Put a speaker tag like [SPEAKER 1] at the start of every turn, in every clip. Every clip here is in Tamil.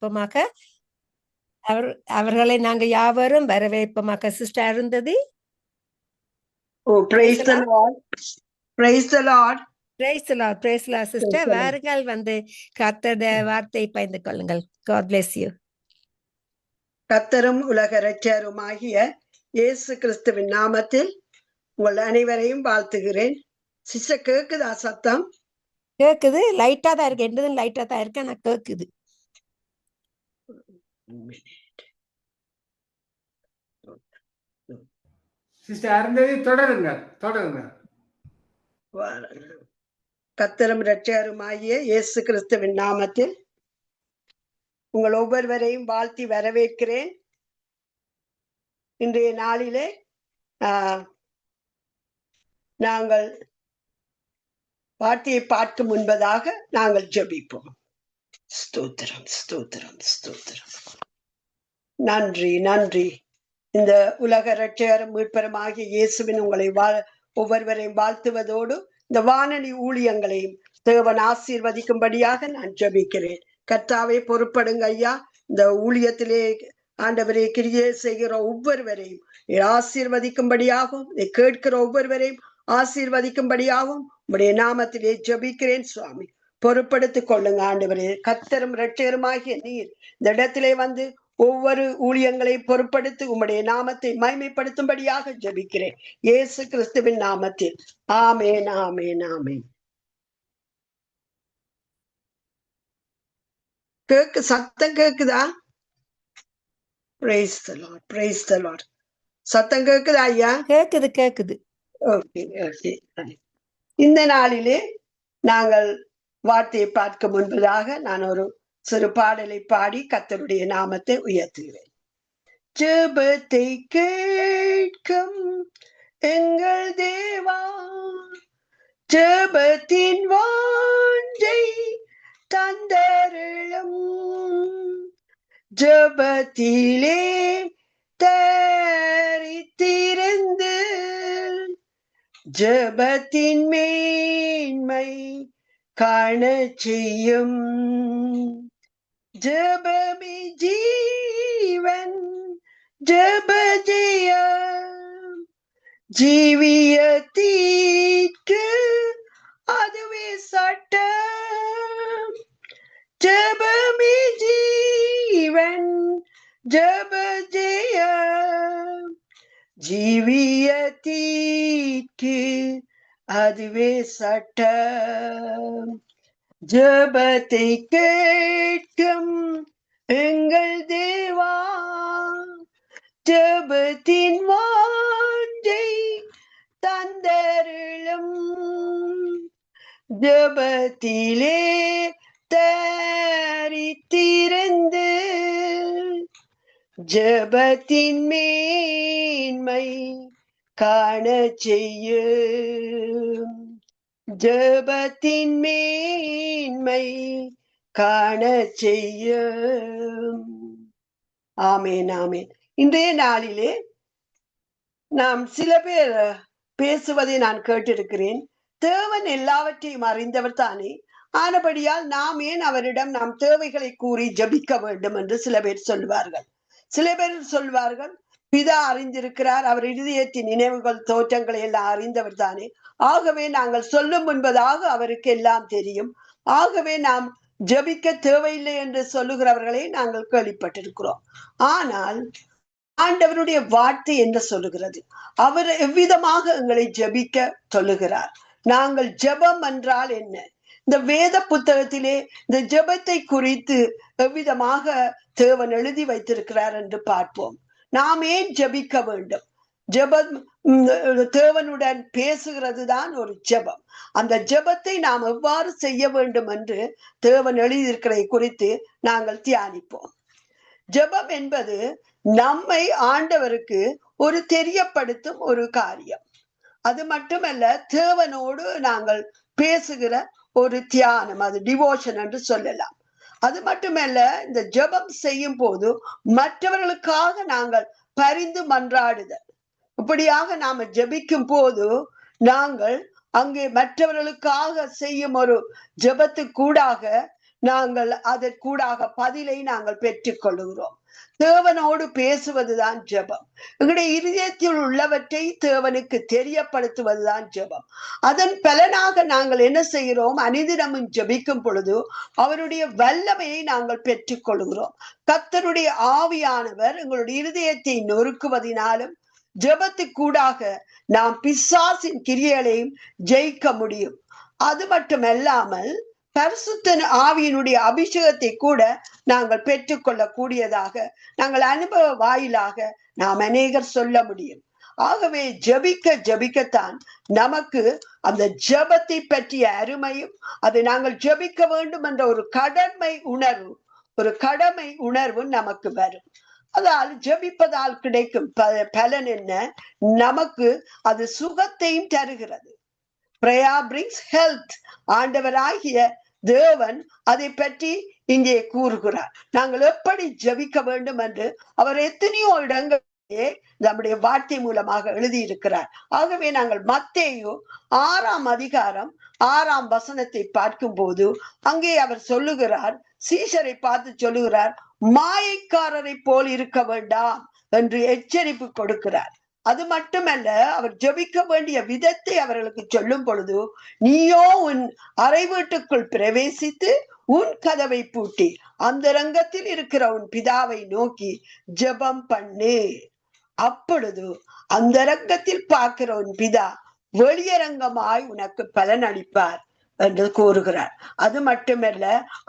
[SPEAKER 1] வரவேற்போமாக. அவர்களை நாங்க யாவரும் வரவேற்போமாக. Sister Arundhati.
[SPEAKER 2] Praise the Lord. Praise the Lord.
[SPEAKER 1] Praise the Lord. Praise the Lord, sister. வாருங்கள், வந்து கர்த்தருடைய வார்த்தை பகிர்ந்து கொள்ளுங்கள். God bless you.
[SPEAKER 2] கர்த்தரும் உலக இரட்சகருமாகிய இயேசு கிறிஸ்துவின் நாமத்தில் உங்கள் அனைவரையும் வாழ்த்துகிறேன். சிஸ்டர், கேக்குதா சத்தம்?
[SPEAKER 1] கேக்குது. லைட்டா தான் இருக்கு. என்னதும் லைட்டா தான் இருக்கு. ஆனா கேக்குது.
[SPEAKER 3] சிஸ்டர் அருந்ததி, தொடருங்க.
[SPEAKER 2] கர்த்தரும் இரட்சகருமாகிய இயேசு கிறிஸ்துவின் நாமத்தில் உங்கள் ஒவ்வொருவரையும் வாழ்த்தி வரவேற்கிறேன். இன்றைய நாளிலே நாங்கள் வார்த்தையை பார்க்க முன்பதாக நாங்கள் ஜெபிப்போம். ஸ்தோத்திரம், ஸ்தோத்திரம், ஸ்தோத்திரம். நன்றி, நன்றி. இந்த உலக இரட்சகரும் மீட்பருமாகிய இயேசுவின் உங்களை ஒவ்வொருவரையும் வாழ்த்துவதோடு இந்த வானொலி ஊழியங்களையும் தேவன் ஆசீர்வதிக்கும்படியாக நான் ஜெபிக்கிறேன். கர்த்தாவே, பொறுப்படுங்க ஐயா. இந்த ஊழியத்திலே ஆண்டவரே கிரியை செய்கிற ஒவ்வொருவரையும் ஆசீர்வதிக்கும்படியாகவும், கேட்கிற ஒவ்வொருவரையும் ஆசீர்வதிக்கும்படியாகவும் உம்முடைய நாமத்திலே ஜெபிக்கிறேன் சுவாமி. பொறுப்படுத்திக் கொள்ளுங்க ஆண்டவரே. கர்த்தரும் இரட்சகருமாகிய நீர் இந்த இடத்திலே வந்து ஒவ்வொரு ஊழியங்களை பொறுப்படுத்தி உம்முடைய நாமத்தை மகிமைப்படுத்தும்படியாக ஜெபிக்கிறேன் இயேசு கிறிஸ்துவின் நாமத்தில். ஆமேன், ஆமேன், ஆமேன். சத்தம் கேக்குதா? Praise the Lord, praise the Lord. சத்தம் கேக்குதா ஐயா?
[SPEAKER 1] கேக்குது.
[SPEAKER 2] ஓகே. இந்த நாளிலே நாங்கள் வார்த்தையை பார்க்க முன்பதாக நான் ஒரு சிறு பாடலை பாடி கர்த்தருடைய நாமத்தை உயர்த்துகிறேன். ஜெபத்தை கேட்கும் எங்கள் தேவா, ஜெபத்தின் வாஞ்சை தந்தருளும், ஜெபத்திலே தரித்திருந்து ஜெபத்தின் மேன்மை காண செய்யும். ஜெபமே ஜீவன், ஜெப ஜெயம், ஜீவியத்திற்கு அதுவே சட்டம். ஜெபமே ஜீவன், ஜெப ஜெயம், ஜீவியத்திற்கு அதுவே சட்டம். ஜெபத்தை கேட்கும் எங்கள் தேவா, ஜெபத்தின் வாஞ்சை தந்தருளும், ஜெபத்திலே தரித்திருந்து ஜெபத்தின் மேன்மை காண செய்யும். ஜெபத்தின் மேன்மை காண செய்யும். ஆமேன், ஆமேன். இன்றைய நாளிலே நாம் சில பேர் பேசுவதை நான் கேட்டிருக்கிறேன். தேவன் எல்லாவற்றையும் அறிந்தவர் தானே, ஆனபடியால் நாம் ஏன் அவரிடம் நாம் தேவைகளை கூறி ஜபிக்க வேண்டும் என்று சில பேர் சொல்வார்கள். சில பேர் சொல்வார்கள், பிதா அறிந்திருக்கிறார், அவர் இருதயத்தின் நினைவுகள் தோற்றங்களை எல்லாம் அறிந்தவர் தானே, ஆகவே நாங்கள் சொல்லும் முன்பதாக அவருக்கு எல்லாம் தெரியும், ஆகவே நாம் ஜபிக்க தேவையில்லை என்று சொல்லுகிறவர்களை நாங்கள் கேள்விப்பட்டிருக்கிறோம். ஆனால் ஆண்டவருடைய வார்த்தை என்ன சொல்லுகிறது? அவர் எவ்விதமாக எங்களை ஜபிக்க சொல்லுகிறார். நாங்கள் ஜபம் என்றால் என்ன? இந்த வேத புத்தகத்திலே இந்த ஜபத்தை குறித்து எவ்விதமாக தேவன் எழுதி வைத்திருக்கிறார் என்று பார்ப்போம். நாம் ஏன் ஜபிக்க வேண்டும்? ஜபம் தேவனுடன் பேசுகிறது தான் ஒரு ஜபம். அந்த ஜபத்தை நாம் எவ்வாறு செய்ய வேண்டும் என்று தேவன் எழுதியிருக்கிறதை குறித்து நாங்கள் தியானிப்போம். ஜபம் என்பது நம்மை ஆண்டவருக்கு ஒரு தெரியப்படுத்தும் ஒரு காரியம். அது மட்டுமல்ல, தேவனோடு நாங்கள் பேசுகிற ஒரு தியானம், அது டிவோஷன் என்று சொல்லலாம். அது மட்டுமல்ல, இந்த ஜெபம் செய்யும் போது மற்றவர்களுக்காக நாங்கள் பரிந்து மன்றாடுதல். இப்படியாக நாம ஜெபிக்கும் போது நாங்கள் அங்கே மற்றவர்களுக்காக செய்யும் ஒரு ஜெபத்துக்கூடாக நாங்கள் அதற்கூடாக பதிலை நாங்கள் பெற்றுக் கொள்ளுகிறோம். தேவனோடு பேசுவதுதான் ஜெபம். எங்களுடைய இருதயத்தில் உள்ளவற்றை தேவனுக்கு தெரியப்படுத்துவதுதான் ஜெபம். அதன் பலனாக நாங்கள் என்ன செய்கிறோம்? அனுதினமும் ஜெபிக்கும் பொழுது அவருடைய வல்லமையை நாங்கள் பெற்றுக் கொள்கிறோம். கர்த்தருடைய ஆவியானவர் எங்களுடைய இருதயத்தை நொறுக்குவதினாலும் ஜெபத்துக்கூடாக நாம் பிசாசின் கிரியைகளையும் ஜெயிக்க முடியும். அது மட்டுமல்லாமல் பரிசுத்த ஆவியினுடைய அபிஷேகத்தை கூட நாங்கள் பெற்றுக்கொள்ள கூடியதாக நாங்கள் அனுபவ வாயிலாக நாம் அநேகர் சொல்ல முடியும். ஆகவே ஜெபிக்கத்தான் நமக்கு அந்த ஜெபத்தை பற்றிய அருமையும் அதை நாங்கள் ஜெபிக்க வேண்டும் என்ற ஒரு கடமை உணர்வு நமக்கு வரும். அதால் ஜெபிப்பதால் கிடைக்கும் பலன் என்ன? நமக்கு அது சுகத்தையும் தருகிறது. Prayer brings health. ஆண்டவராகிய தேவன் அதை பற்றி இங்கே கூறுகிறார். நாங்கள் எப்படி ஜெபிக்க வேண்டும் என்று அவர் எத்தனையோ இடங்களிலே நம்முடைய வார்த்தை மூலமாக எழுதியிருக்கிறார். ஆகவே நாங்கள் மத்தேயு 6ஆம் அதிகாரம் 6ஆம் வசனத்தை பார்க்கும் போது அங்கே அவர் சொல்லுகிறார், சீஷரை பார்த்து சொல்லுகிறார், மாயக்காரரை போல் இருக்க வேண்டாம் என்று எச்சரிப்பு கொடுக்கிறார். அது மட்டுமல்ல, அவர் ஜெபிக்க வேண்டிய விதத்தை அவர்களுக்கு சொல்லும் பொழுது, நீயோ உன் அறை வீட்டுக்குள் பிரவேசித்து உன் கதவை பூட்டி அந்தரங்கத்தில் இருக்கிற உன் பிதாவை நோக்கி ஜெபம் பண்ணு. அப்பொழுது அந்தரங்கத்தில் பார்க்கிற உன் பிதா வெளியரங்கமாய் உனக்கு பலன் அளிப்பார் என்று கூறுகிறார். அது மட்டுமல்ல,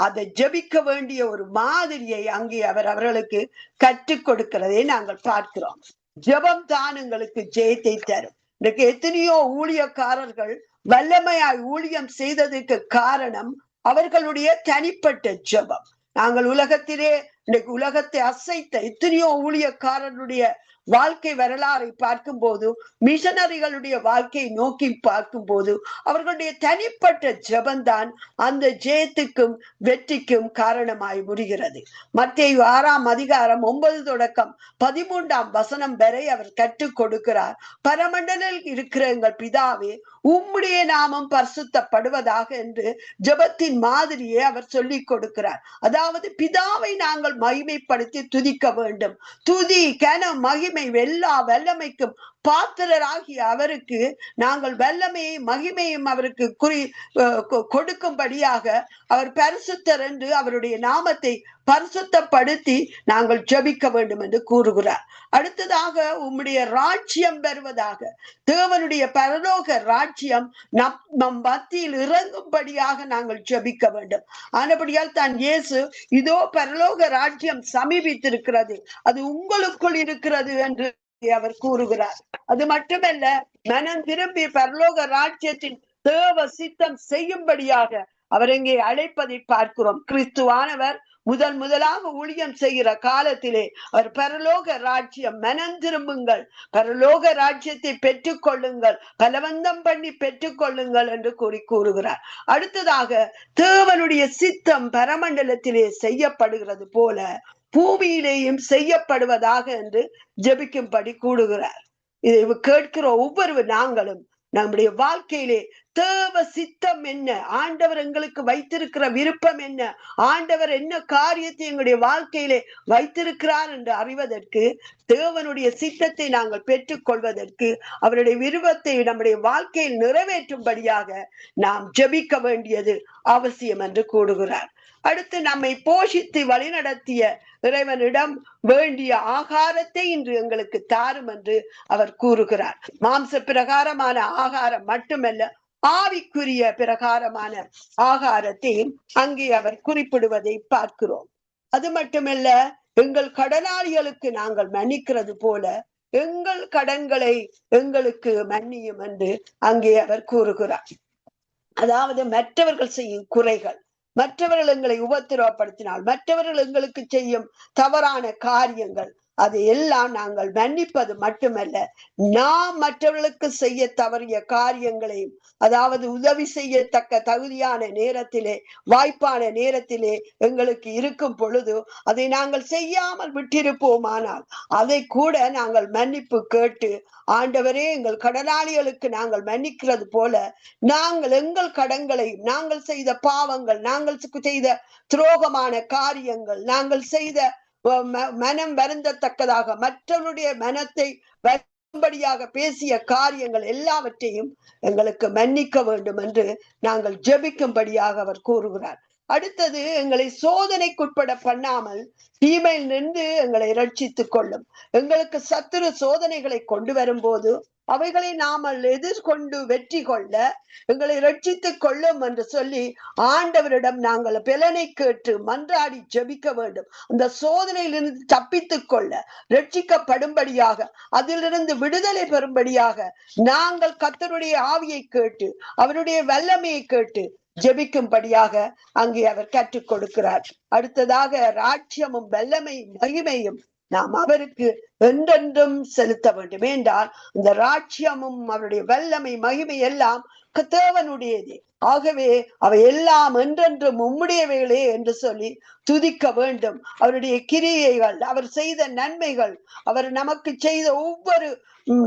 [SPEAKER 2] அதை ஜெபிக்க வேண்டிய ஒரு மாதிரியை அங்கே அவர்களுக்கு கற்றுக் கொடுக்கிறதை நாங்கள் பார்க்கிறோம். ஜெபம் தான் எங்களுக்கு ஜெயத்தை தரும். இன்றைக்கு எத்தனையோ ஊழியக்காரர்கள் வல்லமையாய் ஊழியம் செய்ததற்கு காரணம் அவர்களுடைய தனிப்பட்ட ஜெபம். நாங்கள் உலகத்திலே இன்றைக்கு உலகத்தை அசைத்த எத்தனையோ ஊழியக்காரர்களுடைய வாழ்க்கை வரலாறை பார்க்கும் போது, மிஷனரிகளுடைய வாழ்க்கையை நோக்கி பார்க்கும் போது அவர்களுடைய தனிப்பட்ட ஜெபந்தான் அந்த ஜெயத்துக்கும் வெற்றிக்கும் காரணமாய் முடிகிறது. மத்தேயு 6ஆம் அதிகாரம் 9 தொடக்கம் 13ஆம் வசனம் வரை அவர் கற்றுக் கொடுக்கிறார். பரமண்டலில் இருக்கிற எங்கள் பிதாவே, உம்முடைய நாமம் பரிசுத்தப்படுவதாக என்று ஜெபத்தின் மாதிரியே அவர் சொல்லிக் கொடுக்கிறார். அதாவது பிதாவை நாங்கள் மகிமைப்படுத்தி துதிக்க வேண்டும். துதி, கனம், மகிமை எல்லா வல்லமைக்கும் பாத்திரராகிய அவருக்கு நாங்கள் வல்லமையை மகிமையும் அவருக்கு கொடுக்கும்படியாக அவர் பரிசுத்தர் என்று அவருடைய நாமத்தை பரிசுத்தப்படுத்தி நாங்கள் ஜெபிக்க வேண்டும் என்று கூறுகிறார். அடுத்ததாக, உம்முடைய ராஜ்யம் வருவதாக, தேவனுடைய பரலோக ராஜ்யம் நம் மத்தியில் இறங்கும்படியாக நாங்கள் ஜெபிக்க வேண்டும். ஆனபடியால் தான் இயேசு, இதோ பரலோக ராஜ்யம் சமீபித்திருக்கிறது, அது உங்களுக்குள் இருக்கிறது என்று அவர் கூறுகிறார். அது மட்டுமல்ல, மனம் திரும்பி பரலோக ராஜ்யத்தின் தேவ சித்தம் செய்யும்படியாக அவர் இங்கே அழைப்பதை பார்க்கிறோம். கிறிஸ்துவானவர் முதலாக ஊழியம் செய்கிற காலத்திலே அவர் பரலோக ராஜ்யம், மனம் திரும்புங்கள், பரலோக ராஜ்யத்தை பெற்றுக் கொள்ளுங்கள், பலவந்தம் பண்ணி பெற்றுக் கொள்ளுங்கள் என்று கூறுகிறார். அடுத்ததாக, தேவனுடைய சித்தம் பரமண்டலத்திலே செய்யப்படுகிறது போல பூமியிலேயும் செய்யப்படுவதாக என்று ஜெபிக்கும்படி கூறுகிறார். இதை கேட்கிற ஒவ்வொரு நாங்களும் நம்முடைய வாழ்க்கையிலே தேவ சித்தம் என்ன, ஆண்டவர் எங்களுக்கு வைத்திருக்கிற விருப்பம் என்ன, ஆண்டவர் என்ன காரியத்தை எங்களுடைய வாழ்க்கையிலே வைத்திருக்கிறார் என்று அறிவதற்கு, தேவனுடைய சித்தத்தை நாங்கள் பெற்றுக் கொள்வதற்கு, அவருடைய விருப்பத்தை நம்முடைய வாழ்க்கையில் நிறைவேற்றும்படியாக நாம் ஜெபிக்க வேண்டியது அவசியம் என்று கூறுகிறார். அடுத்து, நம்மை போஷித்து வழிநடத்திய இறைவனிடம் வேண்டிய ஆகாரத்தை இன்று எங்களுக்கு தாரும் என்று அவர் கூறுகிறார். மாம்ச பிரகாரமான ஆகாரம் மட்டுமல்ல, ஆவிக்குரிய பிரகாரமான ஆகாரத்தையும் அங்கே அவர் குறிப்பிடுவதை பார்க்கிறோம். அது மட்டுமல்ல, எங்கள் கடனாளிகளுக்கு நாங்கள் மன்னிக்கிறது போல எங்கள் கடன்களை எங்களுக்கு மன்னியும் என்று அங்கே அவர் கூறுகிறார். அதாவது, மற்றவர்கள் செய்யும் குறைகள், மற்றவர்கள் எங்களை உபத்திரவப்படுத்தினால், மற்றவர்கள் எங்களுக்கு செய்யும் தவறான காரியங்கள், அதை எல்லாம் நாங்கள் மன்னிப்பது மட்டுமல்ல, நாம் மற்றவர்களுக்கு செய்ய தவறிய காரியங்களையும், அதாவது உதவி செய்யத்தக்க தகுதியான நேரத்திலே, வாய்ப்பான நேரத்திலே எங்களுக்கு இருக்கும் பொழுது அதை நாங்கள் செய்யாமல் விட்டிருப்போமானால் அதை கூட நாங்கள் மன்னிப்பு கேட்டு, ஆண்டவரே எங்கள் கடனாளிகளுக்கு நாங்கள் மன்னிக்கிறது போல நாங்கள் எங்கள் கடன்களையும், நாங்கள் செய்த பாவங்கள், நாங்கள் செய்த துரோகமான காரியங்கள், நாங்கள் செய்த மனம் வருந்தத்தக்கதாக மற்றவருடைய மனத்தை வரும்படியாக பேசிய காரியங்கள் எல்லாவற்றையும் எங்களுக்கு மன்னிக்க வேண்டும் என்று நாங்கள் ஜெபிக்கும்படியாக அவர் கூறுகிறார். அடுத்தது, எங்களை சோதனைக்குட்பட பண்ணாமல் தீமையில் நின்று எங்களை ரட்சித்துக் கொள்ளும். எங்களுக்கு சத்துரு சோதனைகளை கொண்டு வரும்போது அவைகளை நாமல் எதிர்கொண்டு வெற்றி கொள்ள எங்களை ரட்சித்துக் கொள்ளும் என்று சொல்லி ஆண்டவரிடம் நாங்கள் பலனை கேட்டு மன்றாடி ஜெபிக்க வேண்டும். அந்த சோதனையிலிருந்து தப்பித்துக் கொள்ள, ரட்சிக்கப்படும்படியாக, அதிலிருந்து விடுதலை பெறும்படியாக நாங்கள் கர்த்தருடைய ஆவியை கேட்டு அவருடைய வல்லமையை கேட்டு ஜெபிக்கும்படியாக அங்கே அவர் கற்றுக் கொடுக்கிறார். அடுத்ததாக, ராஜ்யமும் வல்லமையும் மகிமையும் நாம் அவருக்கு என்றென்றும் செலுத்த வேண்டும். என்றால் இந்த ராஜ்யமும் அவருடைய வல்லமை மகிமை எல்லாம் தேவனுடையதே. ஆகவே அவை எல்லாம் என்றென்றும் உம்முடையவைகளே என்று சொல்லி துதிக்க வேண்டும். அவருடைய கிரியைகள், அவர் செய்த நன்மைகள், அவர் நமக்கு செய்த ஒவ்வொரு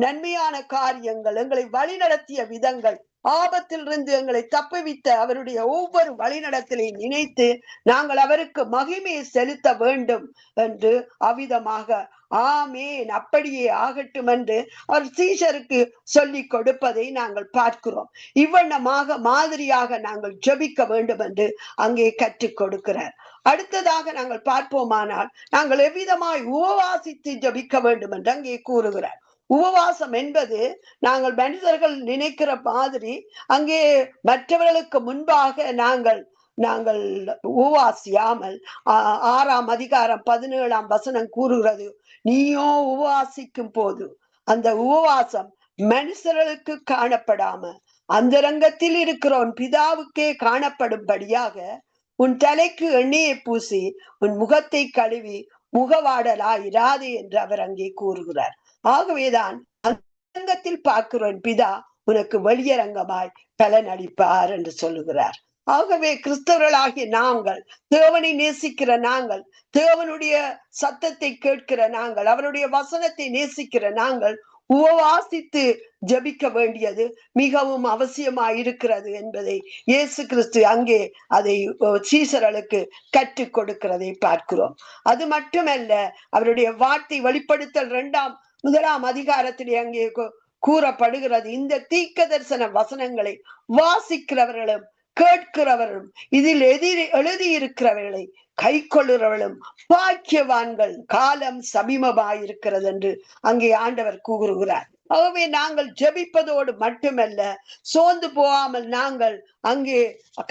[SPEAKER 2] நன்மையான காரியங்கள், எங்களை வழிநடத்திய விதங்கள், ஆபத்திலிருந்து எங்களை தப்புவித்த அவருடைய ஒவ்வொரு வழிநடத்தலை நினைத்து நாங்கள் அவருக்கு மகிமையை செலுத்த வேண்டும் என்று அவ்விதமாக ஆமேன் அப்படியே ஆகட்டும் என்று அவர் சீஷருக்கு சொல்லி கொடுப்பதை நாங்கள் பார்க்கிறோம். இவ்வண்ணமாக மாதிரியாக நாங்கள் ஜெபிக்க வேண்டும் என்று அங்கே கற்றுக் கொடுக்கிறார். அடுத்ததாக நாங்கள் பார்ப்போமானால், நாங்கள் எவ்விதமாய் உபவாசித்து ஜெபிக்க வேண்டும் என்று அங்கே கூறுகிறார். உபவாசம் என்பது நாங்கள் மனிதர்கள் நினைக்கிற மாதிரி அங்கே மற்றவர்களுக்கு முன்பாக நாங்கள் உபவாசியாமல், 6ஆம் அதிகாரம் 17ஆம் வசனம் கூறுகிறது, நீயோ உபவாசிக்கும் போது அந்த உபவாசம் மனுஷர்களுக்கு காணப்படாம அந்தரங்கத்தில் இருக்கிற உன் பிதாவுக்கே காணப்படும்படியாக உன் தலைக்கு எண்ணெயை பூசி உன் முகத்தை கழுவி முகவாடலாயிராதே என்று அவர் அங்கே கூறுகிறார். ஆகவேதான் அந்தரங்கத்தில் பார்க்கிறோம் பிதா உனக்கு வெளியரங்கமாய் பலன் அளிப்பார் என்று சொல்லுகிறார். ஆகவே கிறிஸ்தவர்களாகிய நாங்கள், தேவனை நேசிக்கிற நாங்கள், தேவனுடைய சத்தத்தை கேட்கிற நாங்கள், அவருடைய வசனத்தை நேசிக்கிற நாங்கள் உபவாசித்து ஜெபிக்க வேண்டியது மிகவும் அவசியமாய் இருக்கிறது என்பதை இயேசு கிறிஸ்து அங்கே அதை சீஷர்களுக்கு கற்றுக் கொடுக்கிறதை பார்க்கிறோம். அது மட்டுமல்ல, அவருடைய வார்த்தை வெளிப்படுத்தல் 1ஆம் அதிகாரத்திலே அங்கே கூறப்படுகிறது, இந்த தீர்க்க தரிசன வசனங்களை வாசிக்கிறவர்களும் கேட்கிறவர்களும் இதில் எழுதி இருக்கிறவர்களை கை கொள்ளுறவர்களும் பாக்கியவான்கள், காலம் சமீபமாயிருக்கிறது என்று அங்கே ஆண்டவர் கூறுகிறார். ஆகவே நாங்கள் ஜெபிப்பதோடு மட்டுமல்ல, சோர்ந்து போகாமல் நாங்கள் அங்கே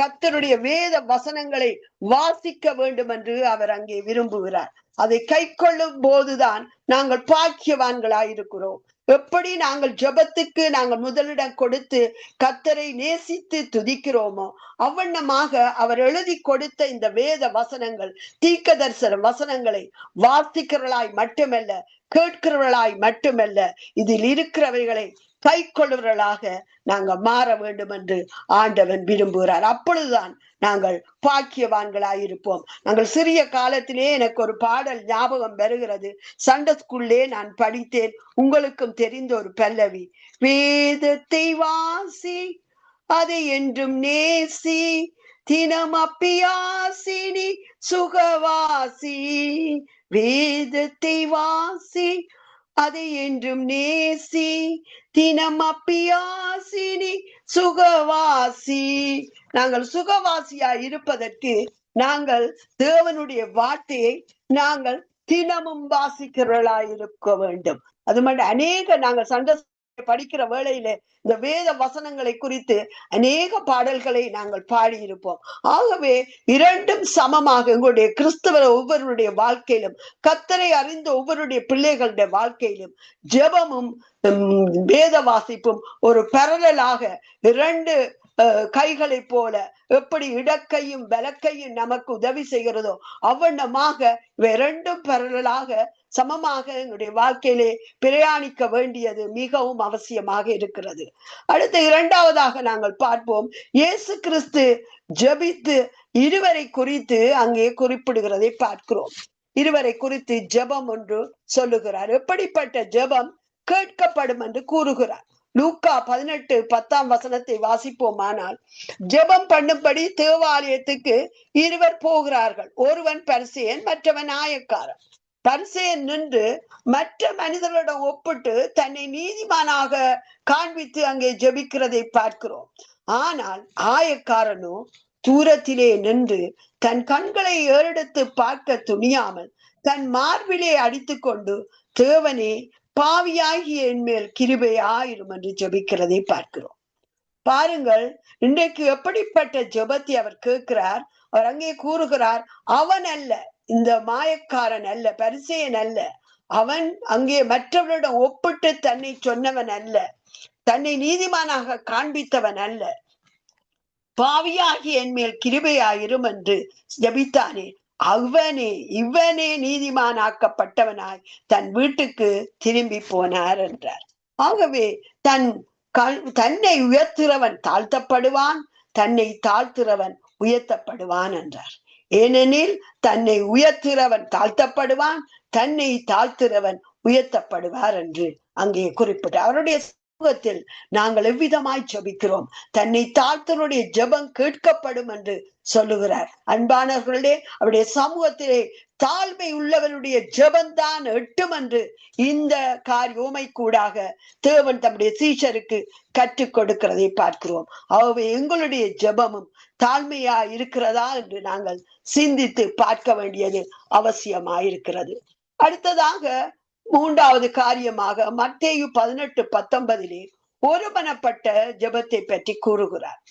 [SPEAKER 2] கர்த்தருடைய வேத வசனங்களை வாசிக்க வேண்டும் என்று அவர் அங்கே விரும்புகிறார். அதை கை கொள்ளும் போதுதான் நாங்கள் பாக்கியவான்களாயிருக்கிறோம். எப்படி நாங்கள் ஜெபத்துக்கு நாங்கள் முதலிடம் கொடுத்து கர்த்தரை நேசித்து துதிக்கிறோமோ, அவ்வண்ணமாக அவர் எழுதி கொடுத்த இந்த வேத வசனங்கள், தீர்க்க தரிசன வசனங்களை வாசிக்கிறவர்களாய் மட்டுமல்ல, கேட்கிறவர்களாய் மட்டுமல்ல, இதில் இருக்கிறவைகளை கை கொள்ளுவர்களாக நாங்கள் மாற வேண்டும் என்று ஆண்டவன் விரும்புகிறார். அப்பொழுதுதான் நாங்கள் பாக்கியவான்களாயிருப்போம். நாங்கள் சிறிய காலத்திலே எனக்கு ஒரு பாடல் ஞாபகம் வருகிறது. சண்டே ஸ்கூல்லே நான் படித்தேன், உங்களுக்கும் தெரிந்த ஒரு பல்லவி, வேதத்தை வாசி அதை என்றும் நேசி, தினம் அப்பியாசினி சுகவாசி, வேதத்தை வாசி அதை என்றும் நேசி, தினம் அப்பியாசினி சுகவாசி. நாங்கள் சுகவாசியா இருப்பதற்கு நாங்கள் தேவனுடைய வார்த்தையை நாங்கள் தினமும் வாசிக்கிறவர்களாய் இருக்க வேண்டும். அது மட்டும் நாங்கள் சண்டை படிக்கிற வேளையில இந்த வேத வசனங்களை குறித்து அநேக பாடல்களை நாங்கள் பாடியிருப்போம். ஆகவே இரண்டும் சமமாக எங்களுடைய கிறிஸ்தவ ஒவ்வொருடைய வாழ்க்கையிலும், கர்த்தரை அறிந்த ஒவ்வொருடைய பிள்ளைகளுடைய வாழ்க்கையிலும் ஜெபமும் வேத வாசிப்பும் ஒரு பரலலாக இரண்டு கைகளை போல எப்படி இடக்கையும் வலக்கையும் நமக்கு உதவி செய்கிறதோ அவ்வண்ணமாக இரண்டும் பரவலாக சமமாக எங்களுடைய வாழ்க்கையிலே பிரயாணிக்க வேண்டியது மிகவும் அவசியமாக இருக்கிறது. அடுத்து இரண்டாவதாக நாங்கள் பார்ப்போம், இயேசு கிறிஸ்து ஜெபித்து இருவரை குறித்து அங்கே குறிப்பிடுகிறதை பார்க்கிறோம். இருவரை குறித்து ஜெபம் ஒன்று சொல்லுகிறார். எப்படிப்பட்ட ஜெபம் கேட்கப்படும் என்று கூறுகிறார். லூக்கா 18:10 வாசிப்போமானால், ஜெபம் பண்ணும்படி தேவாலயத்துக்கு இருவர் போகிறார்கள். ஒருவன் பரிசேயன், மற்றவன் ஆயக்காரன். பரிசேயன் நின்று மற்ற மனிதர்களிடம் ஒப்பிட்டு தன்னை நீதிமானாக காண்பித்து அங்கே ஜெபிக்கிறதை பார்க்கிறோம். ஆனால் ஆயக்காரனோ தூரத்திலே நின்று தன் கண்களை ஏறெடுத்து பார்க்க துணியாமல் தன் மார்பிலே அடித்து கொண்டு, தேவனே, பாவியாகிய என் மேல் கிருபையாயிரும் என்று ஜெபிக்கிறதை பார்க்கிறோம். பாருங்கள், இன்றைக்கு எப்படிப்பட்ட ஜெபத்தை அவர் கேட்கிறார். அவர் அங்கே கூறுகிறார், அவன் அல்ல, இந்த மாயக்காரன் அல்ல, பரிசேயன் அல்ல, அவன் அங்கே மற்றவரிடம் ஒப்பிட்டு தன்னை சொன்னவன் அல்ல, தன்னை நீதிமானாக காண்பித்தவன் அல்ல, பாவியாகி என் மேல் கிருபையாயிரும் என்று ஜபித்தானே, இவனே நீதிமானாக்கப்பட்டவனாய் தன் வீட்டுக்கு திரும்பி போனார் என்றார். ஆகவே தன்னை உயர்த்துறவன் தாழ்த்தப்படுவான், தன்னை தாழ்த்துறவன் உயர்த்தப்படுவான் என்றார். ஏனெனில் தன்னை உயர்த்துறவன் தாழ்த்தப்படுவான், தன்னை தாழ்த்துறவன் உயர்த்தப்படுவார் என்று அங்கே குறிப்பிட்டார். அவருடைய சமூகத்தில் நாங்கள் எவ்விதமாய் ஜெபிக்கிறோம்? தன்னை தாழ்த்தனுடைய ஜெபம் கேட்கப்படும் என்று சொல்லுகிறார். அன்பானவர்களே, அவருடைய சமூகத்திலே தாழ்மை உள்ளவனுடைய ஜெபந்தான் எட்டும் என்று இந்த காரியோமை கூடாக தேவன் தம்முடைய சீஷருக்கு கற்றுக் கொடுக்கிறதை பார்க்கிறோம். ஆகவே எங்களுடைய ஜெபமும் தாழ்மையா இருக்கிறதா என்று நாங்கள் சிந்தித்து பார்க்க வேண்டியது அவசியமாயிருக்கிறது. அடுத்ததாக மூன்றாவது காரியமாக மத்தேயு 18:19 ஒருமனப்பட்ட ஜெபத்தை பற்றி கூறுகிறார்.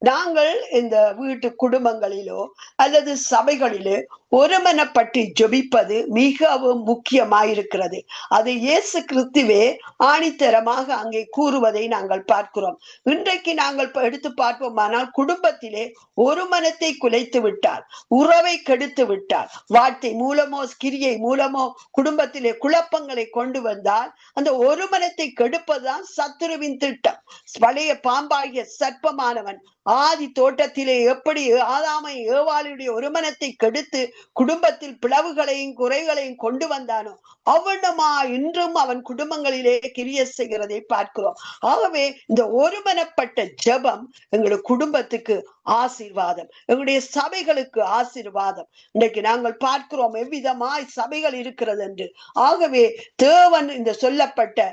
[SPEAKER 2] நாங்கள் இந்த வீட்டு குடும்பங்களிலோ அல்லது சபைகளிலோ ஒருமனப்பட்டு ஜெபிப்பது மிகவும் முக்கியமாயிருக்கிறது. அது இயேசு கிறிஸ்துவே ஆணித்தரமாக அங்கே கூறுவதை நாங்கள் பார்க்கிறோம். இன்றைக்கு நாங்கள் எடுத்து பார்ப்போமானால், குடும்பத்திலே ஒரு மனத்தை குலைத்து விட்டால், உறவை கெடுத்து விட்டால், வார்த்தை மூலமோ கிரியை மூலமோ குடும்பத்திலே குழப்பங்களை கொண்டு வந்தால், அந்த ஒரு மனத்தை கெடுப்பதுதான் சத்துருவின் திட்டம். பழைய பாம்பாகிய சர்ப்பமானவன் ஆதி தோட்டத்திலே எப்படி ஆதாமை ஏவாளுடைய ஒருமனத்தை கெடுத்து குடும்பத்தில் பிளவுகளையும் குறைகளையும் கொண்டு வந்தானோ, அவனமா இன்றும் அவன் குடும்பங்களிலே கிரிய செய்கிறதை பார்க்கிறோம். ஆகவே இந்த ஒருமனப்பட்ட ஜெபம் எங்களுடைய குடும்பத்துக்கு ஆசீர்வாதம், எங்களுடைய சபைகளுக்கு ஆசீர்வாதம். இன்றைக்கு நாங்கள் பார்க்கிறோம் எவ்விதமாய் சபைகள் இருக்கிறது என்று. ஆகவே தேவன் இந்த சொல்லப்பட்ட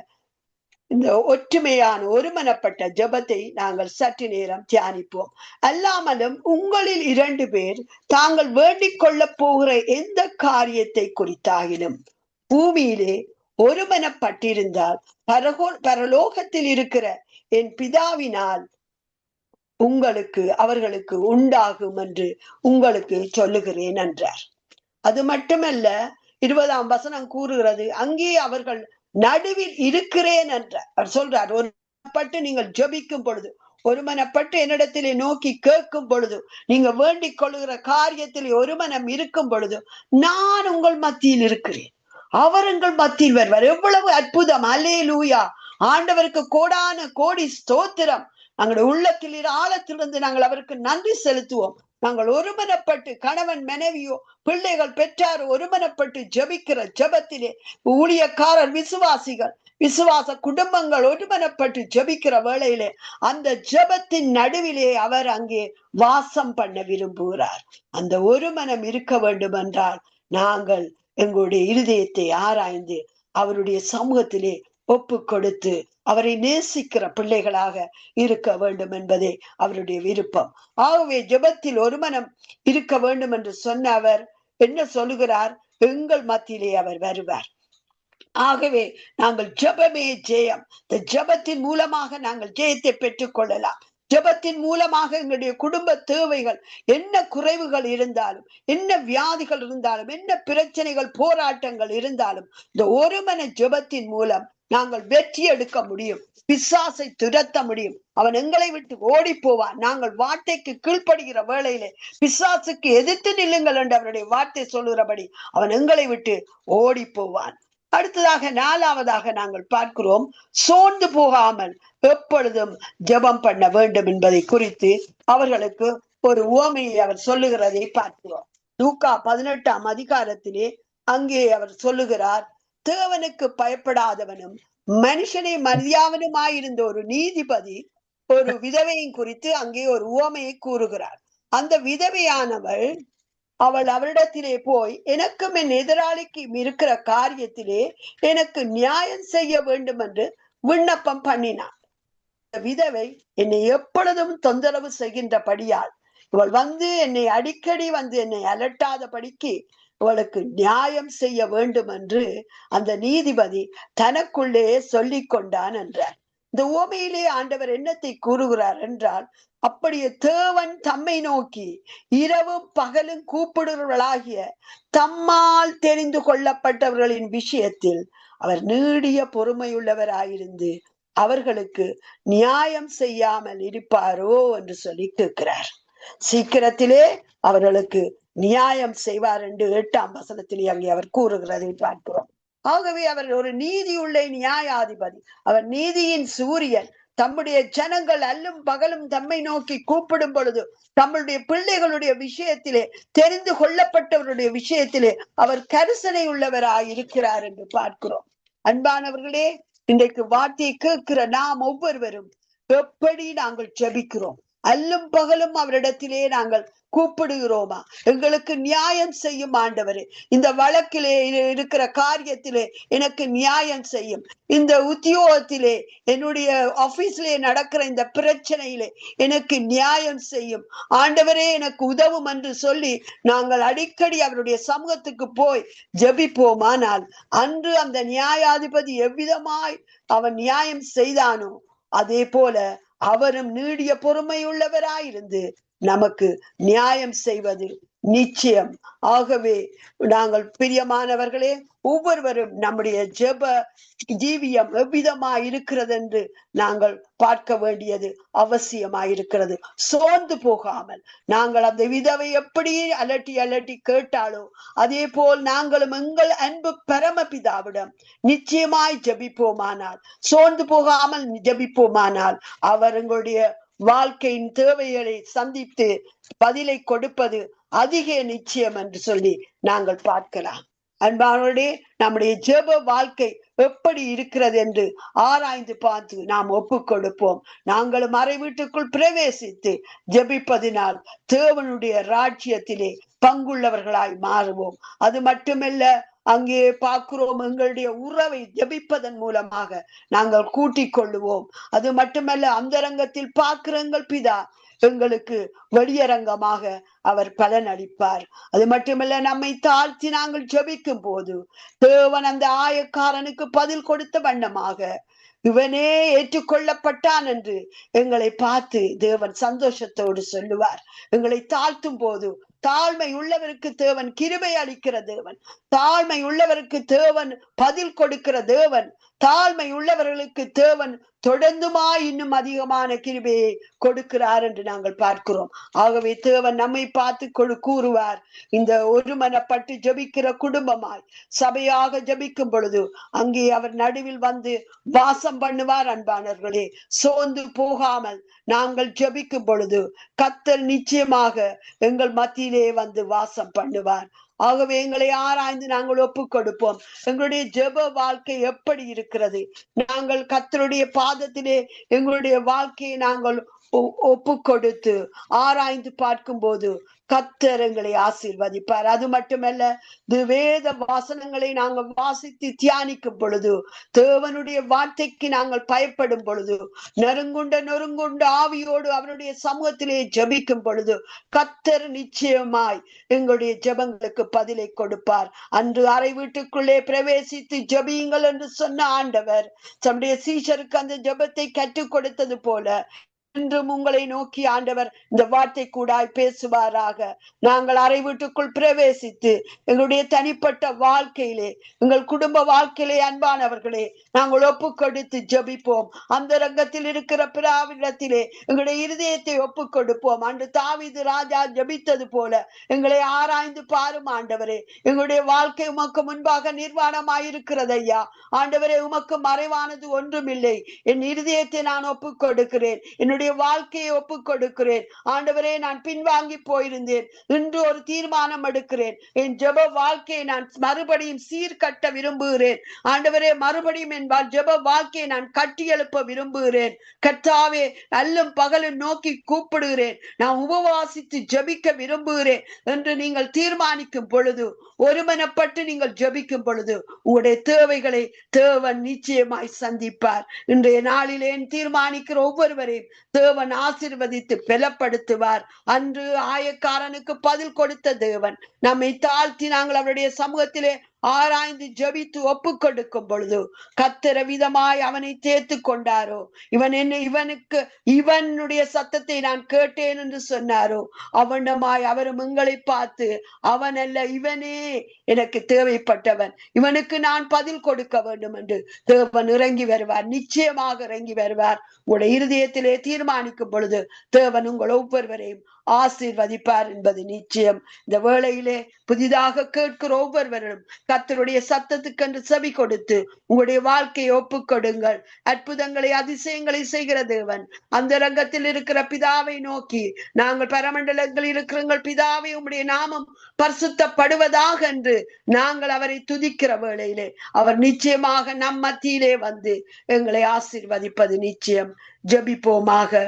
[SPEAKER 2] இந்த ஒற்றுமையான ஒருமனப்பட்ட ஜெபத்தை நாங்கள் சற்று நேரம் தியானிப்போம். அல்லாமலும் உங்களில் 2 பேர் தாங்கள் வேண்டிக் கொள்ள போகிற எந்த காரியத்தை குறித்தாகிலும் பூமியிலே ஒருமனப்பட்டிருந்தால் பரலோகத்தில் இருக்கிற என் பிதாவினால் அவர்களுக்கு உண்டாகும் என்று உங்களுக்கு சொல்லுகிறேன் என்றார். அது மட்டுமல்ல, 20ஆம் வசனம் கூறுகிறது, அங்கே அவர்கள் நடுவில் இருக்கிறேன் என்றார். சொல்றார், ஒருமனப்பட்டு நீங்கள் ஜெபிக்கும் பொழுது, ஒருமனப்பட்டு என்னிடத்திலே நோக்கி கேட்கும் பொழுது, நீங்க வேண்டிக் கொள்ளுகிற காரியத்திலே ஒருமனம் இருக்கும் பொழுது, நான் உங்கள் மத்தியில் இருக்கிறேன், அவர் உங்கள் மத்தியில் வருவார். எவ்வளவு அற்புதம்! அல்லேலூயா! ஆண்டவருக்கு கோடான கோடி ஸ்தோத்திரம். நம்முடைய உள்ளத்தில் ஆழத்திலிருந்து நாங்கள் அவருக்கு நன்றி செலுத்துவோம். நாங்கள் ஒருமனப்பட்டு, கணவன் மனைவியோ பிள்ளைகள் பெற்றார் ஒருமனப்பட்டு ஜெபிக்கிற ஜெபத்திலே, ஊழியக்காரர் விசுவாசிகள் விசுவாச குடும்பங்கள் ஒருமனப்பட்டு ஜெபிக்கிற வேளையிலே, அந்த ஜெபத்தின் நடுவிலே அவர் அங்கே வாசம் பண்ண விரும்புகிறார். அந்த ஒருமனம் இருக்க வேண்டும் என்றால் நாங்கள் எங்களுடைய இருதயத்தை ஆராய்ந்து அவருடைய சமூகத்திலே ஒப்பு கொடுத்து அவரை நேசிக்கிற பிள்ளைகளாக இருக்க வேண்டும் என்பதே அவருடைய விருப்பம். ஆகவே ஜெபத்தில் ஒருமனம் இருக்க வேண்டும் என்று சொன்ன அவர் என்ன சொல்லுகிறார்? எங்கள் மத்தியிலே அவர் வருவார். ஆகவே நாங்கள் ஜெபமே ஜெயம். இந்த ஜெபத்தின் மூலமாக நாங்கள் ஜெயத்தை பெற்றுக் கொள்ளலாம். ஜெபத்தின் மூலமாக எங்களுடைய குடும்ப தேவைகள், என்ன குறைவுகள் இருந்தாலும், என்ன வியாதிகள் இருந்தாலும், என்ன பிரச்சனைகள் போராட்டங்கள் இருந்தாலும், இந்த ஒருமன ஜெபத்தின் மூலம் நாங்கள் வெற்றி எடுக்க முடியும், பிசாசை துரத்த முடியும். அவன் எங்களை விட்டு ஓடி போவான். நாங்கள் வார்த்தைக்கு கீழ்ப்படுகிற வேளையிலே பிசாசுக்கு எதிர்த்து நில்லுங்கள் என்று அவருடைய வார்த்தை சொல்லுகிறபடி அவன் எங்களை விட்டு ஓடி போவான். அடுத்ததாக 4ஆவதாக நாங்கள் பார்க்கிறோம், சோர்ந்து போகாமல் எப்பொழுதும் ஜெபம் பண்ண வேண்டும் என்பதை குறித்து அவர்களுக்கு ஒரு உவமையை அவர் சொல்லுகிறதை பார்க்கிறோம். லூக்கா 18ஆம் அதிகாரத்திலே அங்கே அவர் சொல்லுகிறார், தேவனுக்கு பயப்படாதவனும் மனுஷனை மரியாதவனுமாயிருந்த ஒரு நீதிபதி ஒரு விதவையின் குறித்து அங்கே ஒரு உவமையை கூறுகிறார். அந்த விதவையானவள் அவள் அவரிடத்திலே போய், எனக்கும் என் எதிராளிக்கு இருக்கிற காரியத்திலே எனக்கு நியாயம் செய்ய வேண்டும் என்று விண்ணப்பம் பண்ணினாள். விதவை என்னை எப்பொழுதும் தொந்தரவு செய்கின்றபடியால் இவள் வந்து என்னை அடிக்கடி வந்து என்னை அலட்டாதபடிக்கு இவளுக்கு நியாயம் செய்ய வேண்டும் என்று அந்த நீதிபதி தனக்குள்ளே சொல்லிக் கொண்டான் என்றார். இந்த உவமையிலே ஆண்டவர் என்னத்தை கூறுகிறார் என்றால், அப்படியே தேவன் தம்மை நோக்கி இரவும் பகலும் கூப்பிடுகிறவர்களாகிய தம்மால் தெரிந்து கொள்ளப்பட்டவர்களின் விஷயத்தில் அவர் நீடிய பொறுமையுள்ளவராயிருந்து அவர்களுக்கு நியாயம் செய்யாமல் இருப்பாரோ என்று சொல்லி கேட்கிறார். சீக்கிரத்திலே அவர்களுக்கு நியாயம் செய்வார் என்று 8ஆம் வசனத்திலே அங்கே அவர் கூறுகிறதை பார்க்கிறோம். ஆகவே அவர் ஒரு நீதியுள்ள நியாயாதிபதி, அவர் நீதியின் சூரியன். தம்முடைய ஜனங்கள் அல்லும் பகலும் தம்மை நோக்கி கூப்பிடும் பொழுது தம்முடைய பிள்ளைகளுடைய விஷயத்திலே, தெரிந்து கொள்ளப்பட்டவருடைய விஷயத்திலே அவர் கரிசனை உள்ளவராய் இருக்கிறார் என்று பார்க்கிறோம். அன்பானவர்களே, இன்றைக்கு வார்த்தையை கேட்கிற நாம் ஒவ்வொருவரும் எப்படி நாங்கள் ஜெபிக்கிறோம்? அல்லும் பகலும் அவரிடத்திலே நாங்கள் கூப்பிடுகிறோமா? எங்களுக்கு நியாயம் செய்யும் ஆண்டவரே, இந்த வழக்கிலே இருக்கிற காரியத்திலே எனக்கு நியாயம் செய்யும், இந்த உத்தியோகத்திலே என்னுடைய ஆபீஸ்லே நடக்கிற இந்த பிரச்சனையிலே எனக்கு நியாயம் செய்யும் ஆண்டவரே, எனக்கு உதவும் என்று சொல்லி நாங்கள் அடிக்கடி அவருடைய சமூகத்துக்கு போய் ஜெபிப்போமானால் அன்று அந்த நியாயாதிபதி எவ்விதமாய் அவன் நியாயம் செய்தானோ அதே போல அவரும் நீடிய பொறுமையுள்ளவராயிருந்து நமக்கு நியாயம் செய்வது நிச்சயம். ஆகவே நாங்கள் பிரியமானவர்களே, ஒவ்வொருவரும் நம்முடைய ஜெப ஜீவியம் எவ்விதமாய் இருக்கிறது என்று நாங்கள் பார்க்க வேண்டியது அவசியமாயிருக்கிறது. சோர்ந்து போகாமல் நாங்கள் அந்த விதவை எப்படி அலட்டி அலட்டி கேட்டாலோ அதே போல் நாங்களும் எங்கள் அன்பு பரமபிதாவிடம் நிச்சயமாய் ஜெபிப்போமானால், சோர்ந்து போகாமல் ஜெபிப்போமானால் அவர் எங்களுடைய வாழ்க்கையின் தேவைகளை சந்தித்து பதிலை கொடுப்பது அதிக நிச்சயம் என்று சொல்லி நாங்கள் பார்க்கலாம். அன்பானோடே, நம்முடைய ஜெப வாழ்க்கை எப்படி இருக்கிறது என்று ஆராய்ந்து பார்த்து நாம் ஒப்பு கொடுப்போம். நாங்களும் அறை வீட்டுக்குள் பிரவேசித்து ஜெபிப்பதினால் தேவனுடைய ராஜ்யத்திலே பங்குள்ளவர்களாய் மாறுவோம். அது மட்டுமல்ல, அங்கே பார்க்கிறோம், எங்களுடைய உறவை ஜெபிப்பதன் மூலமாக நாங்கள் கூட்டிக் கொள்ளுவோம். அது மட்டுமல்ல, அந்தரங்கத்தில் பார்க்கிற எங்கள் பிதா எங்களுக்கு வெளியரங்கமாக அவர் பலன் அளிப்பார். அது மட்டுமல்ல, நம்மை தாழ்த்தி நாங்கள் ஜெபிக்கும் போது தேவன் அந்த ஆயக்காரனுக்கு பதில் கொடுத்த வண்ணமாக இவனே ஏற்றுக்கொள்ளப்பட்டான் என்று எங்களை பார்த்து தேவன் சந்தோஷத்தோடு சொல்லுவார். எங்களை தாழ்த்தும் போது தாழ்மை உள்ளவருக்கு தேவன் கிருபை அளிக்கிற தேவன், தாழ்மை உள்ளவருக்கு தேவன் பதில் கொடுக்கிற தேவன், தாழ்மை உள்ளவர்களுக்கு தேவன் தொடர்ந்துமாய் இன்னும் அதிகமான கிருபையை கொடுக்கிறார் என்று நாங்கள் பார்க்கிறோம். ஆகவே தேவன் நம்மை பார்த்து கூறுவார், இந்த ஒருமனப்பட்டு ஜெபிக்கிற குடும்பமாய் சபையாக ஜெபிக்கும் பொழுது அங்கே அவர் நடுவில் வந்து வாசம் பண்ணுவார். அன்பானவர்களே, சோர்ந்து போகாமல் நாங்கள் ஜெபிக்கும் பொழுது கர்த்தர் நிச்சயமாக எங்கள் மத்தியிலே வந்து வாசம் பண்ணுவார். ஆகவே எங்களை ஆராய்ந்து நாங்கள் ஒப்பு கொடுப்போம். எங்களுடைய ஜெப வாழ்க்கை எப்படி இருக்கிறது? நாங்கள் கர்த்தருடைய பாதத்திலே எங்களுடைய வாழ்க்கையை நாங்கள் ஒப்பு கொடுத்து ஆராய்ந்து பார்க்கும் போது கர்த்தர் எங்களை ஆசீர்வதிப்பார். அது மட்டுமல்ல, வேத வாசனங்களை நாங்கள் வாசித்து தியானிக்கும் பொழுது, தேவனுடைய வார்த்தைக்கு நாங்கள் பயப்படும் பொழுது, நொறுங்குண்ட ஆவியோடு அவருடைய சமூகத்திலே ஜெபிக்கும் பொழுது கர்த்தர் நிச்சயமாய் எங்களுடைய ஜெபங்களுக்கு பதிலை கொடுப்பார். அன்று அறை வீட்டுக்குள்ளே பிரவேசித்து ஜெபியுங்கள் என்று சொன்ன ஆண்டவர் தம்முடைய சீஷருக்கு அந்த ஜெபத்தை கற்றுக் கொடுத்தது போல என்றும் உங்களை நோக்கி ஆண்டவர் இந்த வார்த்தை கூடாய் பேசுவாராக. நாங்கள் அறை வீட்டுக்குள் பிரவேசித்து எங்களுடைய தனிப்பட்ட வாழ்க்கையிலே, எங்கள் குடும்ப வாழ்க்கையிலே அன்பானவர்களே, நாங்கள் ஒப்பு கொடுத்து ஜெபிப்போம். அந்த ரங்கத்தில் இருக்கிற பிதாவிடத்திலே எங்களுடைய இருதயத்தை ஒப்பு கொடுப்போம். அன்று தாவீது ராஜா ஜெபித்தது போல எங்களை ஆராய்ந்து பாரும் ஆண்டவரே. எங்களுடைய வாழ்க்கை உமக்கு முன்பாக நிர்வாணமாயிருக்கிறது ஐயா. ஆண்டவரே, உமக்கு மறைவானது ஒன்றுமில்லை. என் இருதயத்தை நான் ஒப்பு கொடுக்கிறேன், என்னுடைய வாழ்க்கையை ஒப்பு கொடுக்கிறேன். ஆண்டவரே, நான் பின்வாங்கி போயிருந்தேன், இன்று ஒரு தீர்மானம் எடுக்கிறேன். என் ஜெப வாழ்க்கையை நான் மறுபடியும் சீர்கட்ட விரும்புகிறேன். ஆண்டவரே, மறுபடியும் என் ஜெப வாழ்க்கையை நான் கட்டி எழுப்ப விரும்புகிறேன். கர்த்தாவே, அல்லும் பகலும் நோக்கி கூப்பிடுகிறேன், நான் உபவாசித்து ஜெபிக்க விரும்புகிறேன் என்று நீங்கள் தீர்மானிக்கும் பொழுது, ஒருமனப்பட்டு நீங்கள் ஜெபிக்கும் பொழுது உங்களுடைய தேவைகளை தேவன் நிச்சயமாய் சந்திப்பார். இன்றைய நாளிலே தீர்மானிக்கிற ஒவ்வொருவரையும் தேவன் ஆசீர்வதித்து பலப்படுத்துவார். அன்று ஆயக்காரனுக்கு பதில் கொடுத்த தேவன் நம்மை தாழ்த்தி நாங்கள் அவருடைய சமூகத்திலே ஆராய்ந்து ஜெபித்து ஒப்பு கொடுக்கும் பொழுது கர்த்தர் விதமாய் அவனை தேர்த்து கொண்டாரோ, இவனுடைய சத்தத்தை நான் கேட்டேன் என்று சொன்னாரோ, அவனமாய் அவரும் எங்களை பார்த்து, அவன் அல்ல இவனே எனக்கு தேவைப்பட்டவன், இவனுக்கு நான் பதில் கொடுக்க வேண்டும் என்று தேவன் இறங்கி வருவார். நிச்சயமாக இறங்கி வருவார். உங்களுடைய இருதயத்திலே தீர்மானிக்கும் பொழுது தேவன் உங்கள் ஒவ்வொருவரையும் ஆசீர்வதிப்பார் என்பது நிச்சயம். இந்த வேளையிலே புதிதாக கேட்கிற ஒவ்வொருவரும் கர்த்தருடைய சத்தத்துக்கென்று செவி கொடுத்து உங்களுடைய வாழ்க்கையை ஒப்பு கொடுங்கள். அற்புதங்களை அதிசயங்களை செய்கிற தேவன் அந்த ரங்கத்தில் இருக்கிற பிதாவை நோக்கி, நாங்கள் பரமண்டலங்களில் இருக்கிற பிதாவை உம்முடைய நாமம் பரிசுத்தப்படுவதாக என்று நாங்கள் அவரை துதிக்கிற வேளையிலே அவர் நிச்சயமாக நம் மத்தியிலே வந்து எங்களை ஆசீர்வதிப்பது நிச்சயம். ஜெபிப்போமாக.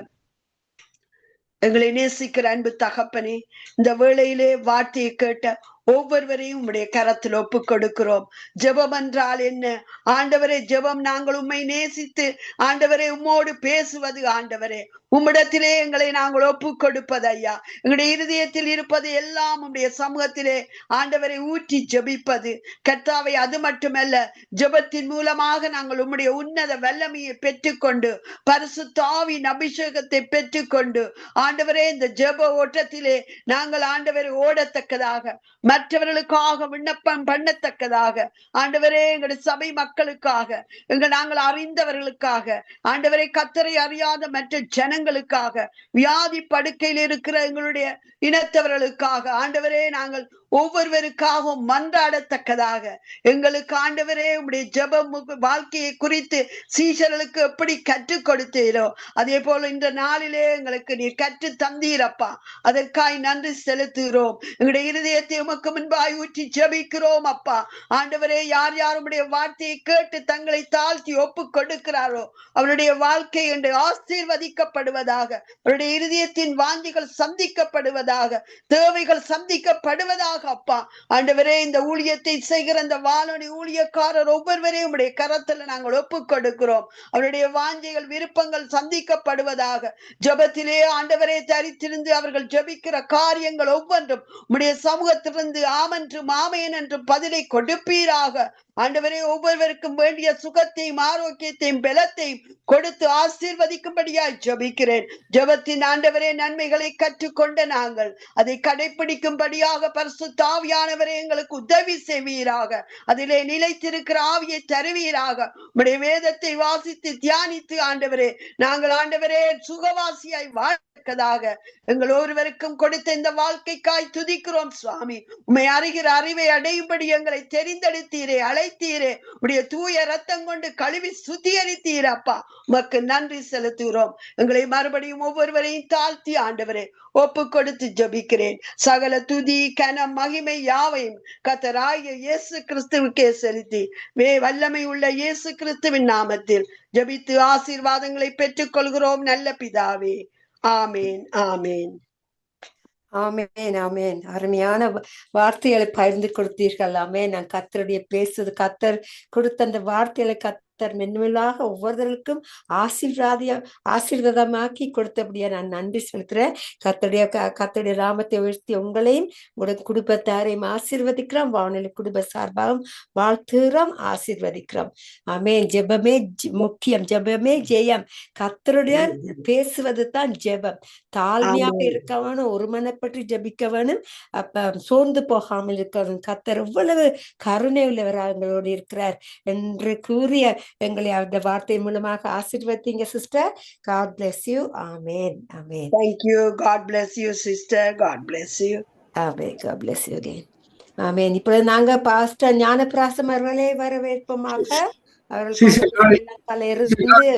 [SPEAKER 2] எங்களை நேசிக்கிற அன்பு தகப்பனே, இந்த வேளையிலே வார்த்தையை கேட்ட ஒவ்வொருவரையும் உம்முடைய கரத்தில் ஒப்பு கொடுக்கிறோம். ஜெபம் என்றால் என்ன ஆண்டவரே? ஜெபம் நாங்கள் உம்மை நேசித்து ஆண்டவரே உம்மோடு பேசுவது. ஆண்டவரே, உம்மிடத்திலே எங்களை நாங்கள் ஒப்பு கொடுப்பது ஐயா. எங்களுடைய இருதயத்தில் இருப்பது எல்லாம் உம்முடைய சமூகத்திலே ஆண்டவரை ஊற்றி ஜெபிப்பது. கர்த்தாவை, அது மட்டுமல்ல, ஜெபத்தின் மூலமாக நாங்கள் உம்முடைய உன்னத வல்லமையை பெற்றுக்கொண்டு பரிசுத்த ஆவியின் அபிஷேகத்தை பெற்றுக்கொண்டு ஆண்டவரே இந்த ஜெப ஓட்டத்திலே நாங்கள் ஆண்டவரை ஓடத்தக்கதாக, மற்றவர்களுக்காக விண்ணப்பம் பண்ணத்தக்கதாக, ஆண்டவரே எங்களுடைய சபை மக்களுக்காக, நாங்கள் அறிந்தவர்களுக்காக, ஆண்டவரை கர்த்தரை அறியாத மற்ற ஜனங்களுக்காக, வியாதி படுக்கையில் இருக்கிற எங்களுடைய இனத்தவர்களுக்காக, ஆண்டவரே நாங்கள் ஒவ்வொருவருக்காகவும் மன்றாடத்தக்கதாக எங்களுக்கு ஆண்டவரே உம்முடைய ஜெப வாழ்க்கையை குறித்து சீஷர்களுக்கு எப்படி கற்றுக் கொடுத்தீரோ அதே போல இந்த நாளிலே எங்களுக்கு நீர் கற்று தந்தீரப்பா. அதற்காய் நன்றி செலுத்துகிறோம். எங்களுடைய இருதயத்தை உமக்கு முன்பாய் ஊற்றி ஜெபிக்கிறோம் அப்பா. ஆண்டவரே, யார் யார் உம்முடைய வார்த்தையை கேட்டு தங்களை தாழ்த்தி ஒப்பு கொடுக்கிறாரோ அவருடைய வாழ்க்கை என்று ஆசீர்வதிக்கப்படுவதாக, அவருடைய இருதயத்தின் வாஞ்சிகள் சந்திக்கப்படுவதாக, தேவைகள் சந்திக்கப்படுவதாக அப்பா. ஆண்டவரே, இந்த ஊழியத்தை செய்கிற இந்த வானொலி ஊழியக்காரர் ஒவ்வொருவரையும் உடைய கரத்துல நாங்கள் ஒப்பு கொடுக்கிறோம். அவருடைய வாஞ்சைகள் விருப்பங்கள் சந்திக்கப்படுவதாக. ஜெபத்திலே ஆண்டவரே தரித்திருந்து அவர்கள் ஜெபிக்கிற காரியங்கள் ஒவ்வொன்றும் உடைய சமூகத்திலிருந்து ஆமென்றும் ஆமென் என்று பதிலை கொடுப்பீராக. ஆண்டவரே, ஒவ்வொருவருக்கும் வேண்டிய சுகத்தையும் ஆரோக்கியத்தையும் பலத்தையும் கொடுத்து ஆசீர்வதிக்கும்படியாய் ஜெபிக்கிறேன். ஜெபத்தின் ஆண்டவரே நன்மைகளை கற்றுக்கொண்ட நாங்கள் அதை கடைபிடிக்கும்படியாக பரிசுத்த ஆவியானவரே எங்களுக்கு உதவி செய்வீராக. அதிலே நிலைத்திருக்கிற ஆவியை தருவீராக. உம்முடைய வேதத்தை வாசித்து தியானித்து ஆண்டவரே நாங்கள் ஆண்டவரே சுகவாசியாய் வாழ்க்கதாக எங்கள் ஒருவருக்கும் கொடுத்த இந்த வாழ்க்கைக்காய் துதிக்கிறோம் சுவாமி. உம்மை அறிகிற அறிவை அடையும்படி எங்களை தெரிந்தெடுத்தீரே, அழைத்தீரே, உடைய தூய ரத்தம் கொண்டு கழுவி சுத்திகரித்தீரப்பா. உமக்கு நன்றி செலுத்துகிறோம். எங்களை மறுபடியும் ஒவ்வொருவரையும் தாழ்த்தி ஆண்டவரே ஒப்பு கொடுத்து ஜெபிக்கிறேன். சகல துதி கனம் மகிமை யாவையும் கர்த்தராகிய இயேசு கிறிஸ்துவுக்கே செலுத்தி வல்லமை உள்ள இயேசு கிறிஸ்துவின் நாமத்தில் ஜெபித்து ஆசீர்வாதங்களை பெற்றுக் கொள்கிறோம் நல்ல பிதாவே. ஆமேன், ஆமேன்,
[SPEAKER 1] ஆமேன், ஆமேன். அருமையான வார்த்தைகளை பகிர்ந்து கொடுத்தீர்கள். ஆமேன். நான் கர்த்தருடைய பேசுவது, கர்த்தர் கொடுத்த அந்த வார்த்தைகளை கர்த்தர் மென்மேலாக ஒவ்வொருவருக்கும் ஆசீர்வாதமாக்கி கொடுத்தபடியா நான் நன்றி செலுத்துறேன். கர்த்தருடைய நாமத்தை உயர்த்தி உங்களையும் உங்களுடைய குடும்பத்தாரையும் ஆசீர்வதிக்கிறோம். வானொலி குடும்ப சார்பாகவும் வாழ்த்துகிறோம், ஆசீர்வதிக்கிறோம். ஆமென். ஜெபமே முக்கியம், ஜெபமே ஜெயம். கர்த்தருடைய பேசுவது தான் ஜெபம். தாழ்மையாக இருக்க வேணும், ஒருமனப்பட்டு ஜெபிக்க வேணும், அப்ப சோர்ந்து போகாமல் இருக்க வேணும். கர்த்தர் எவ்வளவு கருணை உள்ளவராக எங்களோடு இருக்கிறார் என்று கூறிய எங்களை அந்த வார்த்தை மூலமாக ஆசீர்வதிங்க sister. God bless you. Amen. Amen.
[SPEAKER 2] Thank you. God bless you, sister. God bless you.
[SPEAKER 1] Amen. God bless you again. Amen. இப்பொழுது நாங்க பாஸ்டர் ஞானப்பிராசம் அவர்களை வரவேற்போமாக. அவர்கள்
[SPEAKER 3] Sister,
[SPEAKER 1] பல இருந்து